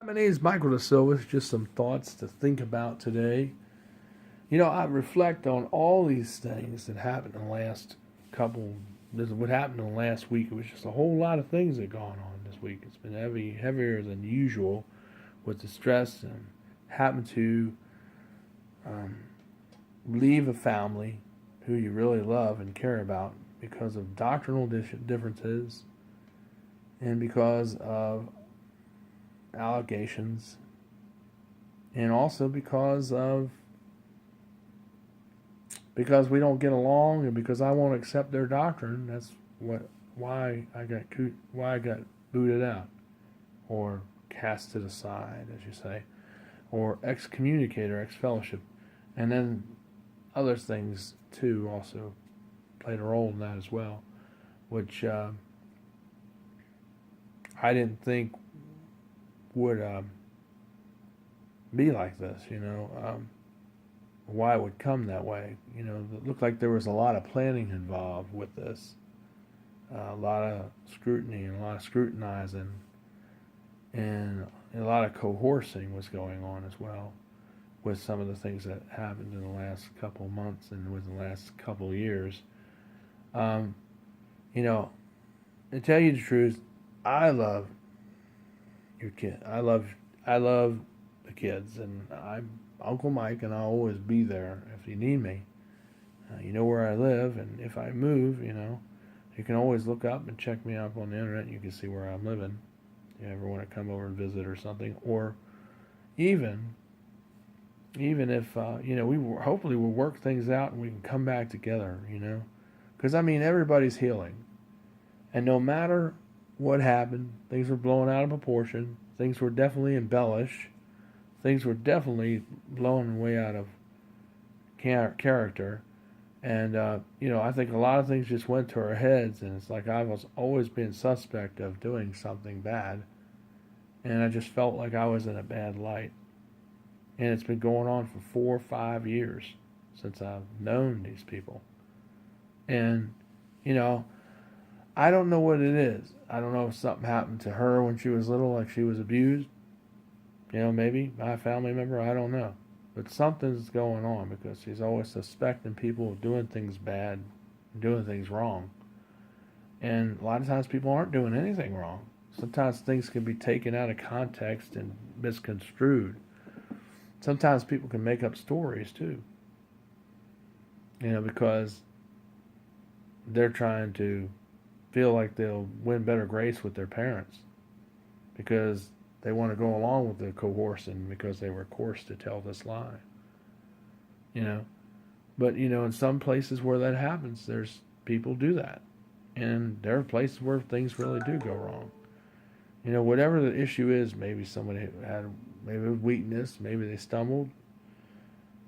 My name is Michael DeSilvis. Just some thoughts to think about today. I reflect on all these things that happened in the last couple. This is what happened in the last week. It was just a whole lot of things that gone on this week. It's been heavier than usual with the stress and having to um, leave a family who you really love and care about because of doctrinal differences and because of allegations and also because we don't get along and because I won't accept their doctrine. That's why I got booted out or casted aside, as you say, or excommunicated or ex-fellowship, and then other things too also played a role in that as well, which I didn't think would be like this. Why it would come that way. It looked like there was a lot of planning involved with this, a lot of scrutiny and a lot of scrutinizing, and a lot of coercing was going on as well with some of the things that happened in the last couple of months and within the last couple of years. Um, you know, to tell you the truth, I love your kid. I love the kids, and I'm Uncle Mike, and I'll always be there if you need me. You know where I live, and if I move, you can always look up and check me up on the internet, and you can see where I'm living. If you ever want to come over and visit or something, or even if hopefully we'll work things out and we can come back together. Because everybody's healing, and no matter what happened, things were blown out of proportion. Things were definitely embellished. Things were definitely blown way out of character. And, I think a lot of things just went to our heads, and it's like I was always being suspect of doing something bad. And I just felt like I was in a bad light. And it's been going on for 4 or 5 years since I've known these people. And, I don't know what it is. I don't know if something happened to her when she was little, like she was abused. Maybe by a family member. I don't know. But something's going on because she's always suspecting people of doing things bad, doing things wrong. And a lot of times people aren't doing anything wrong. Sometimes things can be taken out of context and misconstrued. Sometimes people can make up stories too. Because they're trying to feel like they'll win better grace with their parents because they want to go along with the coercing because they were coerced to tell this lie. But in some places where that happens, there's people do that, and there are places where things really do go wrong. Whatever the issue is, maybe somebody had maybe a weakness, maybe they stumbled.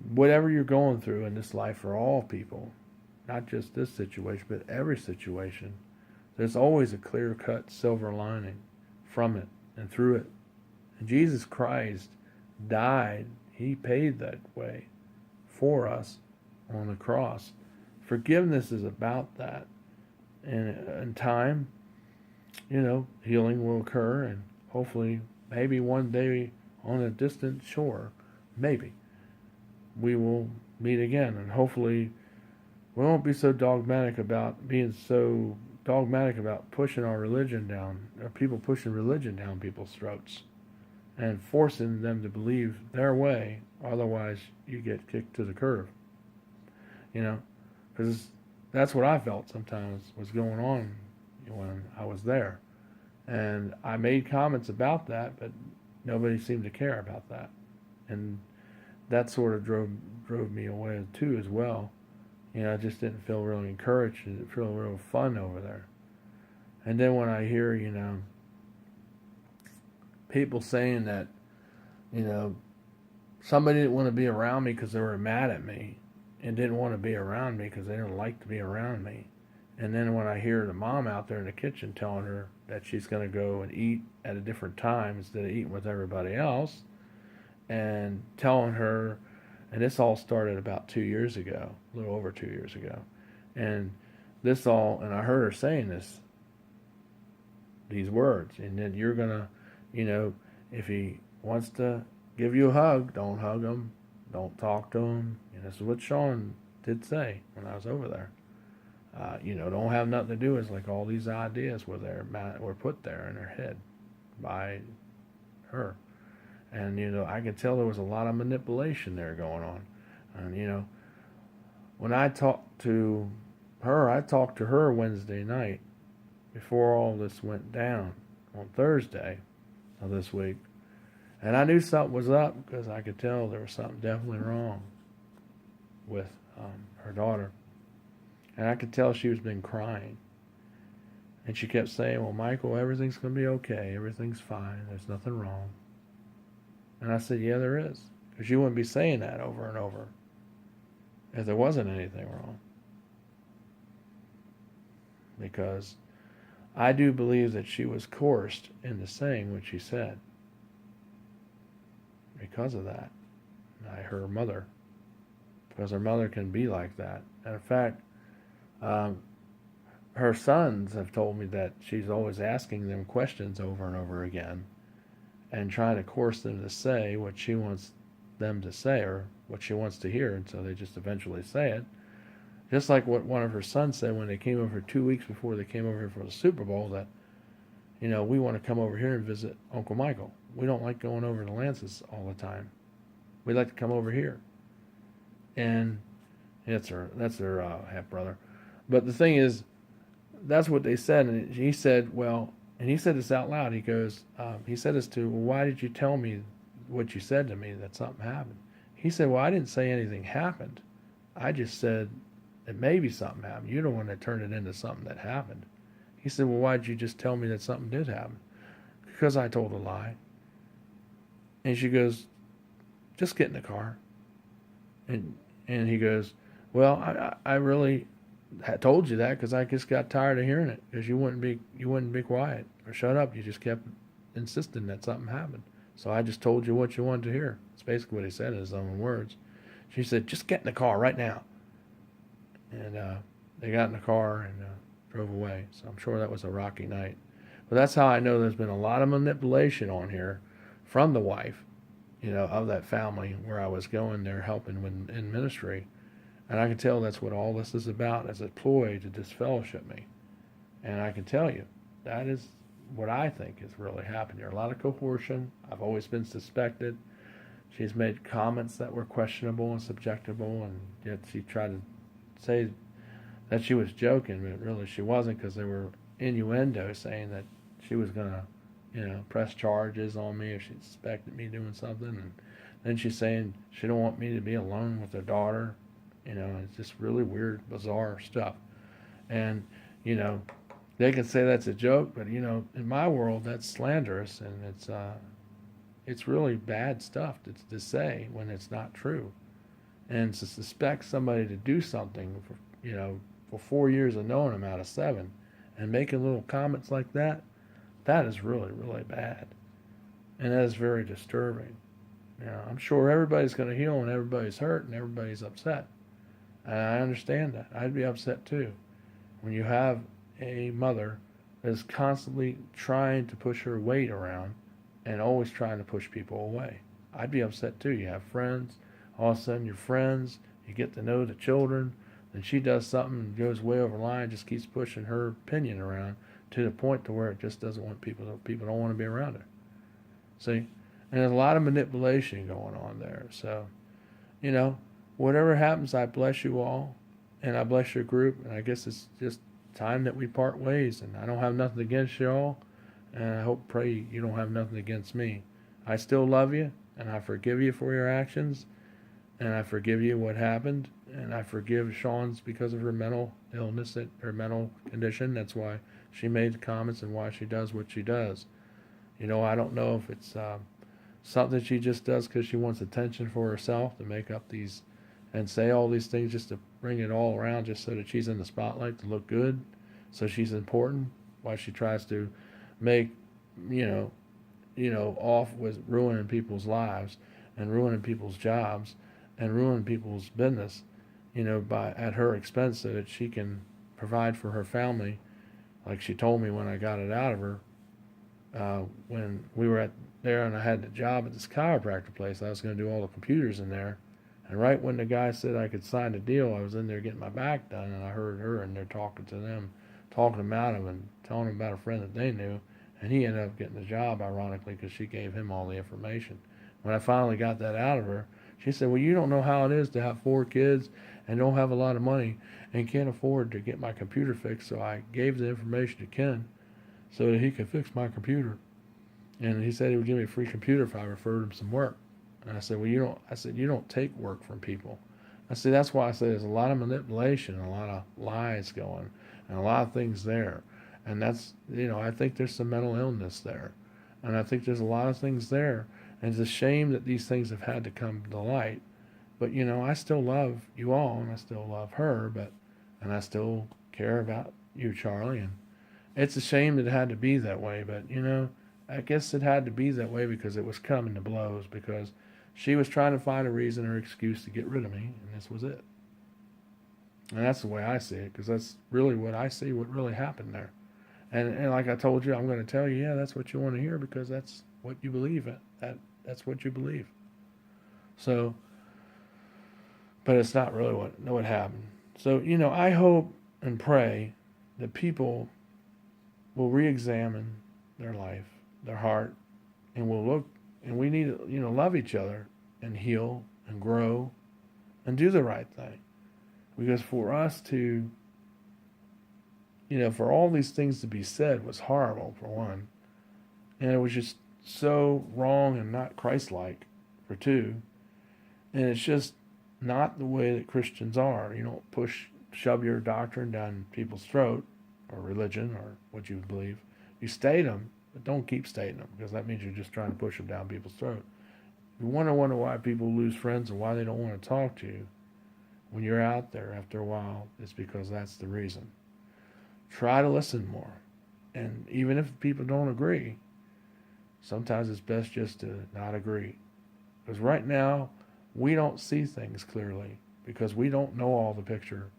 Whatever you're going through in this life for all people, not just this situation, but every situation, there's always a clear-cut silver lining from it and through it. And Jesus Christ died. He paid that way for us on the cross. Forgiveness is about that. And in time, healing will occur, and hopefully, maybe one day on a distant shore, maybe, we will meet again. And hopefully, we won't be so dogmatic about pushing our religion down, or people pushing religion down people's throats and forcing them to believe their way. Otherwise, you get kicked to the curb. Because that's what I felt sometimes was going on when I was there. And I made comments about that, but nobody seemed to care about that. And that sort of drove me away too as well. I just didn't feel really encouraged. It didn't feel real fun over there. And then when I hear, people saying that, somebody didn't want to be around me because they were mad at me and didn't want to be around me because they didn't like to be around me. And then when I hear the mom out there in the kitchen telling her that she's going to go and eat at a different time instead of eating with everybody else, and telling her, and this all started about 2 years ago, a little over 2 years ago, and I heard her saying these words, and then you're gonna, If he wants to give you a hug, don't hug him. Don't talk to him. And this is what Sean did say when I was over there. Don't have nothing to do with like all these ideas were put there in her head by her. And, I could tell there was a lot of manipulation there going on. And, when I talked to her Wednesday night before all this went down on Thursday of this week. And I knew something was up because I could tell there was something definitely wrong with her daughter. And I could tell she was been crying. And she kept saying, well, Michael, everything's going to be okay. Everything's fine. There's nothing wrong. And I said, yeah, there is. Because you wouldn't be saying that over and over if there wasn't anything wrong. Because I do believe that she was coerced into saying what she said. Because of that. Her mother. Because her mother can be like that. And in fact, her sons have told me that she's always asking them questions over and over again and trying to coerce them to say what she wants them to say or what she wants to hear, and so they just eventually say it. Just like what one of her sons said when they came over 2 weeks before they came over here for the Super Bowl, that, we want to come over here and visit Uncle Michael. We don't like going over to Lance's all the time. We like to come over here. And that's their half brother. But the thing is, that's what they said. And he said, well, and he said this out loud. He goes, he said this to, well, why did you tell me what you said to me, that something happened? He said, well, I didn't say anything happened. I just said that maybe something happened. You're the one that turned it into something that happened. He said, well, why did you just tell me that something did happen? Because I told a lie. And she goes, just get in the car. And he goes, well, I really told you that because I just got tired of hearing it because you wouldn't be quiet or shut up. You just kept insisting that something happened. So I just told you what you wanted to hear. That's basically what he said in his own words. She said, just get in the car right now. And they got in the car and drove away. So I'm sure that was a rocky night. But that's how I know there's been a lot of manipulation on here from the wife, of that family where I was going there helping in ministry. And I can tell that's what all this is about, as a ploy to disfellowship me. And I can tell you, that is what I think has really happened here. A lot of coercion. I've always been suspected. She's made comments that were questionable and subjectable, and yet she tried to say that she was joking, but really she wasn't, because there were innuendos saying that she was going to, press charges on me if she suspected me doing something. And then she's saying she don't want me to be alone with her daughter. It's just really weird, bizarre stuff. And, they can say that's a joke, but, in my world, that's slanderous, and it's really bad stuff to say when it's not true. And to suspect somebody to do something for 4 years of knowing them out of 7 and making little comments like that, that is really, really bad. And that is very disturbing. I'm sure everybody's going to heal and everybody's hurt and everybody's upset. And I understand that. I'd be upset too. When you have a mother that is constantly trying to push her weight around and always trying to push people away, I'd be upset too. You have friends, all of a sudden your friends, you get to know the children, then she does something and goes way over the line, just keeps pushing her opinion around to the point to where it just doesn't want people don't want to be around her. See? And there's a lot of manipulation going on there. So, whatever happens, I bless you all, and I bless your group, and I guess it's just time that we part ways, and I don't have nothing against you all, and I pray you don't have nothing against me. I still love you, and I forgive you for your actions, and I forgive you what happened, and I forgive Sean's because of her mental illness, her mental condition. That's why she made the comments and why she does what she does. I don't know if it's something she just does because she wants attention for herself, to make up these and say all these things just to bring it all around, just so that she's in the spotlight, to look good, so she's important. Why she tries to make, off with ruining people's lives and ruining people's jobs and ruining people's business, at her expense, so that she can provide for her family, like she told me when I got it out of her, when we were at there and I had the job at this chiropractor place. I was going to do all the computers in there. And right when the guy said I could sign the deal, I was in there getting my back done, and I heard her in there talking to them, talking about him and telling them about a friend that they knew. And he ended up getting the job, ironically, because she gave him all the information. When I finally got that out of her, she said, well, you don't know how it is to have 4 kids and don't have a lot of money and can't afford to get my computer fixed. So I gave the information to Ken so that he could fix my computer. And he said he would give me a free computer if I referred him some work. And I said, well, you don't take work from people. I said, that's why I said there's a lot of manipulation, a lot of lies going, and a lot of things there. And that's, I think there's some mental illness there. And I think there's a lot of things there. And it's a shame that these things have had to come to light. But, I still love you all, and I still love her, and I still care about you, Charlie. And it's a shame that it had to be that way, but, I guess it had to be that way because it was coming to blows, because she was trying to find a reason or excuse to get rid of me, and this was it. And that's the way I see it, because that's really what I see, what really happened there. And like I told you, I'm going to tell you, yeah, that's what you want to hear, because that's what you believe in. That's what you believe. So, but it's not really what happened. So, I hope and pray that people will re-examine their life, their heart, and will look, and we need to, love each other and heal and grow and do the right thing. Because for us to, for all these things to be said was horrible, for one. And it was just so wrong and not Christ-like, for two. And it's just not the way that Christians are. You don't shove your doctrine down people's throat, or religion, or what you believe. You state them, but don't keep stating them, because that means you're just trying to push them down people's throat. If you wonder why people lose friends and why they don't want to talk to you when you're out there after a while, it's because that's the reason. Try to listen more. And even if people don't agree, sometimes it's best just to not agree. Because right now, we don't see things clearly, because we don't know all the picture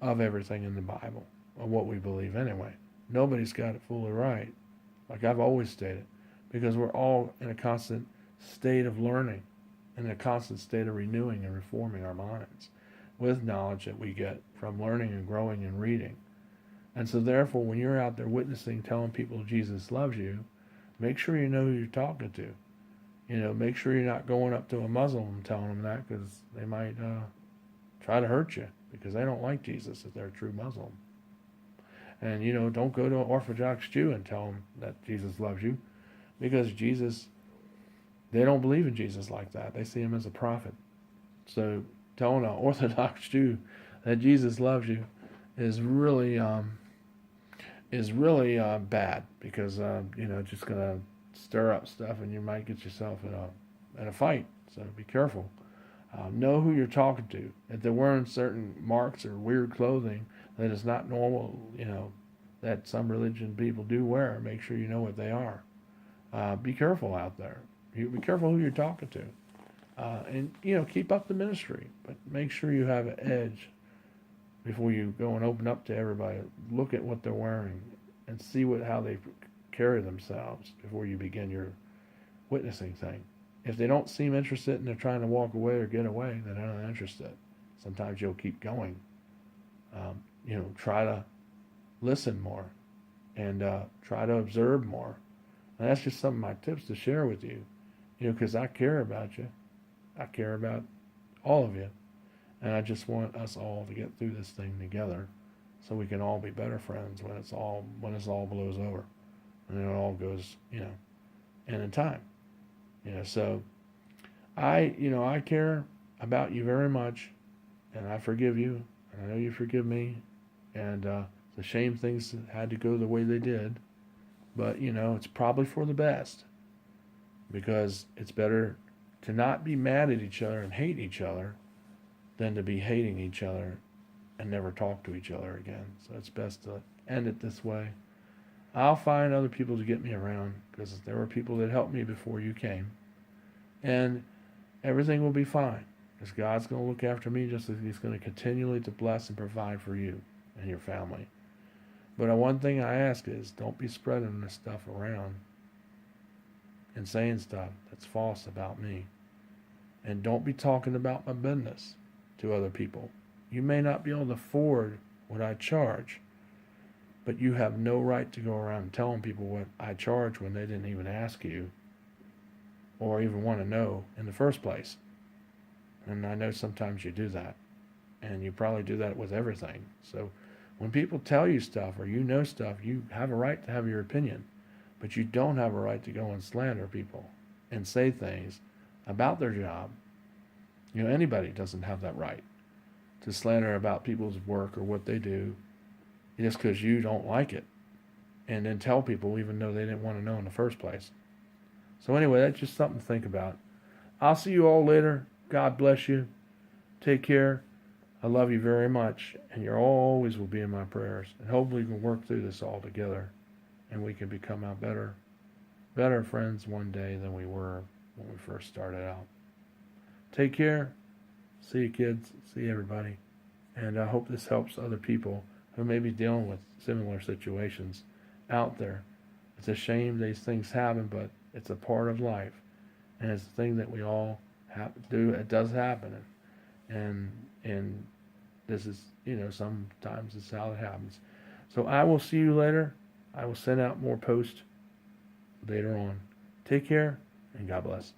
of everything in the Bible, of what we believe anyway. Nobody's got it fully right, like I've always stated, because we're all in a constant state of learning, in a constant state of renewing and reforming our minds with knowledge that we get from learning and growing and reading. And so therefore, when you're out there witnessing, telling people Jesus loves you, make sure you know who you're talking to. Make sure you're not going up to a Muslim and telling them that, because they might try to hurt you, because they don't like Jesus if they're a true Muslim. And, don't go to an Orthodox Jew and tell them that Jesus loves you, because they don't believe in Jesus like that. They see him as a prophet. So telling an Orthodox Jew that Jesus loves you is really bad, because it's just going to stir up stuff, and you might get yourself in a fight. So be careful. Know who you're talking to. If they're wearing certain marks or weird clothing that is not normal, that some religion people do wear, make sure you know what they are. Be careful out there. Be careful who you're talking to. And keep up the ministry, but make sure you have an edge before you go and open up to everybody. Look at what they're wearing and see how they carry themselves before you begin your witnessing thing. If they don't seem interested and they're trying to walk away or get away, then they're not interested. Sometimes you'll keep going. Try to listen more and try to observe more. And that's just some of my tips to share with you, because I care about you. I care about all of you. And I just want us all to get through this thing together so we can all be better friends when this all blows over. And then it all goes, in time. So I care about you very much, and I forgive you, and I know you forgive me, and it's a shame things had to go the way they did, but it's probably for the best, because it's better to not be mad at each other and hate each other than to be hating each other and never talk to each other again. So it's best to end it this way. I'll find other people to get me around, because there were people that helped me before you came. And everything will be fine, because God's going to look after me just as he's going to continually to bless and provide for you and your family. But one thing I ask is, don't be spreading this stuff around. and saying stuff that's false about me. And don't be talking about my business to other people. You may not be able to afford what I charge, but you have no right to go around telling people what I charge when they didn't even ask you or even want to know in the first place. And I know sometimes you do that, and you probably do that with everything. So when people tell you stuff or you know stuff, you have a right to have your opinion, but you don't have a right to go and slander people and say things about their job. You know, anybody doesn't have that right to slander about people's work or what they do just because you don't like it, and then tell people even though they didn't want to know in the first place. So anyway, that's just something to think about. I'll see you all later. God bless you. Take care. I love you very much, and you always will be in my prayers. And hopefully we can work through this all together, and we can become our better friends one day than we were when we first started out. Take care. See you, kids. See everybody. And I hope this helps other people who may be dealing with similar situations out there. It's a shame these things happen, but it's a part of life, and it's a thing that we all have to do. It does happen, and this is, sometimes it's how it happens. So I will see you later. I will send out more posts later on. Take care, and God bless.